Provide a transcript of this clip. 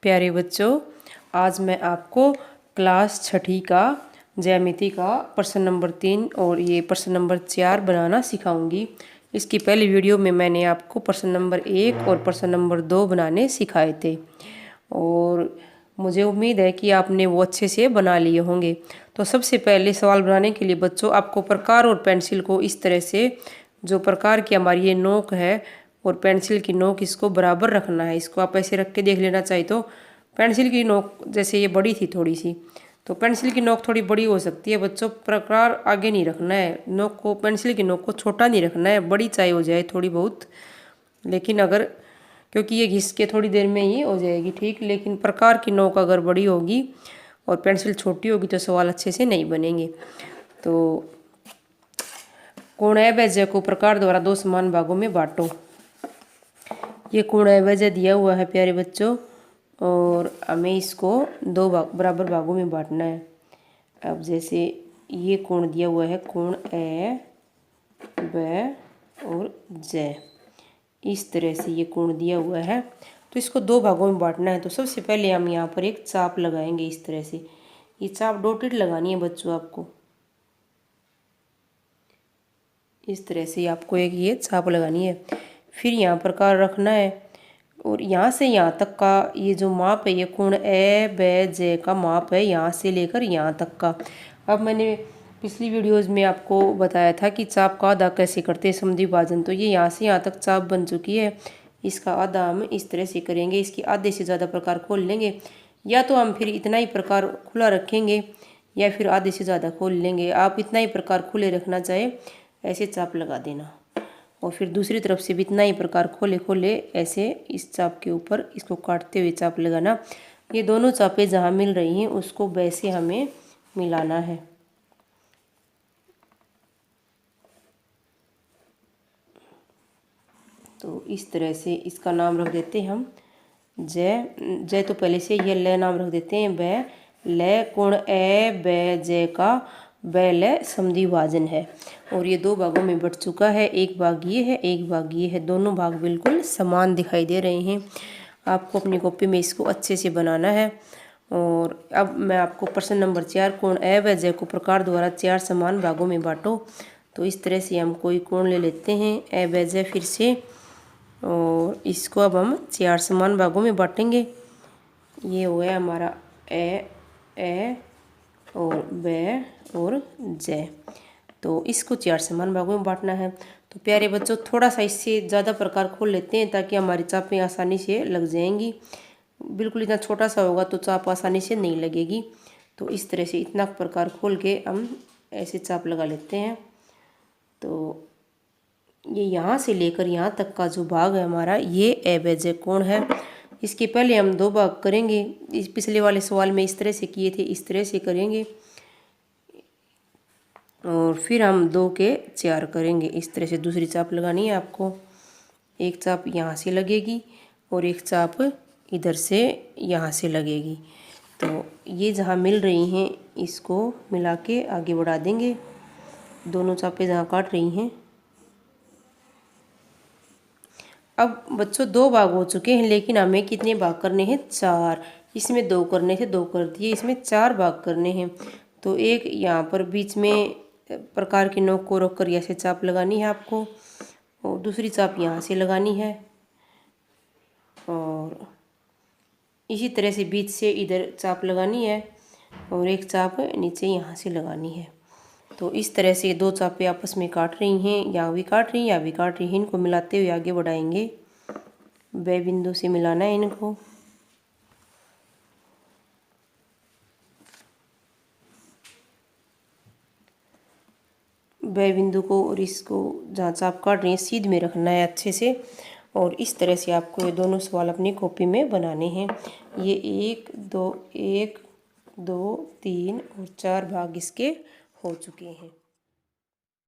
प्यारे बच्चों, आज मैं आपको क्लास छठी का ज्यामिति का प्रश्न नंबर 3 और ये प्रश्न नंबर 4 बनाना सिखाऊंगी। इसकी पहली वीडियो में मैंने आपको प्रश्न नंबर 1 और प्रश्न नंबर 2 बनाने सिखाए थे और मुझे उम्मीद है कि आपने वो अच्छे से बना लिए होंगे। तो सबसे पहले सवाल बनाने के लिए बच्चों आपको प्रकार और पेंसिल को इस तरह से, जो प्रकार की हमारी ये नोक है और पेंसिल की नोक, इसको बराबर रखना है। इसको आप ऐसे रख के देख लेना चाहिए। तो पेंसिल की नोक जैसे ये बड़ी थी थोड़ी सी, तो पेंसिल की नोक थोड़ी बड़ी हो सकती है बच्चों। प्रकार आगे नहीं रखना है, नोक को, पेंसिल की नोक को छोटा नहीं रखना है, बड़ी चाहे हो जाए थोड़ी बहुत, लेकिन अगर, क्योंकि ये घिस के थोड़ी देर में ही हो जाएगी ठीक। लेकिन प्रकार की नोक अगर बड़ी होगी और पेंसिल छोटी होगी तो सवाल अच्छे से नहीं बनेंगे। तो कोण ए व ज को प्रकार द्वारा दो समान भागों में बांटो। ये कोण ए व ज दिया हुआ है प्यारे बच्चों और हमें इसको दो बराबर भागों में बांटना है। अब जैसे ये कोण दिया हुआ है, कोण ए व और ज, इस तरह से ये कोण दिया हुआ है, तो इसको दो भागों में बांटना है। तो सबसे पहले हम यहाँ पर एक चाप लगाएंगे इस तरह से। ये चाप डॉटेड लगानी है बच्चों आपको, इस तरह से आपको एक ये चाप लगानी है। फिर यहाँ प्रकार रखना है और यहाँ से यहाँ तक का ये जो माप है, ये कोण ए ब ज का माप है, यहाँ से लेकर यहाँ तक का। अब मैंने पिछली वीडियोज़ में आपको बताया था कि चाप का आधा कैसे करते हैं, समद्वि विभाजन। तो ये यहाँ से यहाँ तक चाप बन चुकी है, इसका आधा हम इस तरह से करेंगे। इसकी आधे से ज़्यादा प्रकार खोल लेंगे, या तो हम फिर इतना ही प्रकार खुला रखेंगे या फिर आधे से ज़्यादा खोल लेंगे। आप इतना ही प्रकार खुले रखना चाहे ऐसे चाप लगा देना, और फिर दूसरी तरफ से भी इतना ही प्रकार खोले खोले ऐसे इस चाप के ऊपर इसको काटते हुए चाप लगाना। ये दोनों चापें जहाँ मिल रही हैं उसको वैसे हमें मिलाना है। तो इस तरह से इसका नाम रख देते हैं हम जय तो पहले से ये ल नाम रख देते हैं ब ल। कोण ए ब ज का ब ल समद्वि विभाजन है और ये दो भागों में बट चुका है। एक भाग ये है, एक भाग ये है, दोनों भाग बिल्कुल समान दिखाई दे रहे हैं। आपको अपनी कॉपी में इसको अच्छे से बनाना है। और अब मैं आपको प्रश्न नंबर 4, कोण ए व ज को प्रकार द्वारा 4 समान भागों में बांटो। तो इस तरह से हम कोई कोण ले लेते हैं ए व ज फिर से, और इसको अब हम 4 समान भागों में बांटेंगे। ये हो गया हमारा ए और ब और ज। तो इसको 4 समान भागों में बांटना है। तो प्यारे बच्चों, थोड़ा सा इससे ज़्यादा प्रकार खोल लेते हैं ताकि हमारी चापें आसानी से लग जाएंगी। बिल्कुल इतना छोटा सा होगा तो चाप आसानी से नहीं लगेगी। तो इस तरह से इतना प्रकार खोल के हम ऐसे चाप लगा लेते हैं। तो ये यहाँ से लेकर यहाँ तक का जो भाग है हमारा, ये ए व ज कोण है। इसके पहले हम दो भाग करेंगे। इस पिछले वाले सवाल में इस तरह से किए थे, इस तरह से करेंगे और फिर हम 2 के 4 करेंगे। इस तरह से दूसरी चाप लगानी है आपको। एक चाप यहाँ से लगेगी और एक चाप इधर से यहाँ से लगेगी। तो ये जहाँ मिल रही हैं इसको मिला के आगे बढ़ा देंगे, दोनों चापें जहाँ काट रही हैं। अब बच्चों 2 भाग हो चुके हैं, लेकिन हमें कितने भाग करने हैं? 4। इसमें 2 करने थे, 2 कर दिए, इसमें 4 भाग करने हैं। तो एक यहाँ पर बीच में प्रकार की नोक को रोक कर ऐसे चाप लगानी है आपको, और दूसरी चाप यहाँ से लगानी है, और इसी तरह से बीच से इधर चाप लगानी है और एक चाप नीचे यहाँ से लगानी है। तो इस तरह से 2 चापें आपस में काट रही हैं, यहाँ भी काट रही हैं, यहाँ भी काट रही हैं। इनको मिलाते हुए आगे बढ़ाएंगे, ब बिंदु से मिलाना है इनको। ब बिंदु को और इसको जहाँ चाप काट रही है सीध में रखना है अच्छे से। और इस तरह से आपको ये दोनों सवाल अपनी कॉपी में बनाने हैं। ये 1 2 3 और 4 भाग इसके हो चुके हैं।